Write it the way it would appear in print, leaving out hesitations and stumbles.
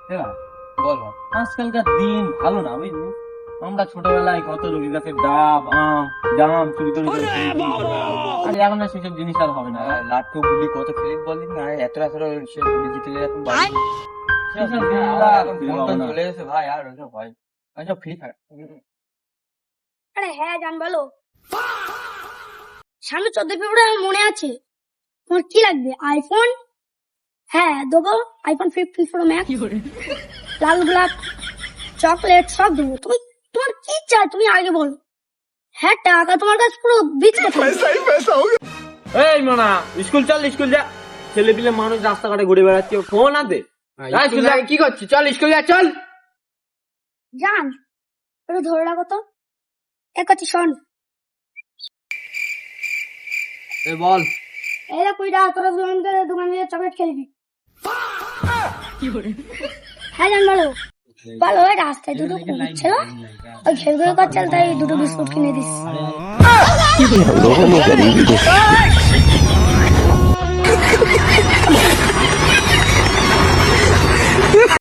বল বল। আজকালকার দিন ভালো না বুঝলি। আমরা ছোটবেলায় কত রোগীর কাছে ডাব আম জাম চুরি করে করে খেয়েছি। আর এখন আর সেসব জিনিস আর হবে না। লাট্টু গুলি কত খেলি বলি না, এত সে গুলি জিতলে এখন বাড়ি সেসব দিন এখন ফোন টোন চলে এসে ভাই, আর ওইসব ভাই ওইসব ফ্রি ফায়ার। আরে হ্যাঁ জান বলো। সামনে 14 ফেব্রুয়ারি আমার মনে আছে। তোমার কি লাগবে? আইফোন? হ্যাঁ দেবো, আইফোন 15 প্রো ম্যাক্স, লাল গোলাপ, চকলেট সব দেবো। তুমি তোমার কি চাই তুমি আগে বলো। হ্যাঁ টাকা তোমার কাছে পুরো বিচ এই মানা স্কুল চল, স্কুল যা। ছেলে পিলে মানুষ রাস্তাঘাটে ঘুরে বেড়াচ্ছে, ফোন আনতে কি করছিস? চল স্কুল যা, চল। জান একটু ধরে রাখো তো। এক কথা শোন, বল। এই দেখ কুড়ি টাকা তোরা দোকানে চকলেট খেলবি। হ্যাঁ জান বলো। বলো ওই রাস্তায় দুটো কুকুর ছিল, ওই খেলগুলো করছিল, তাই দুটো বিস্কুট কিনে দিচ্ছি।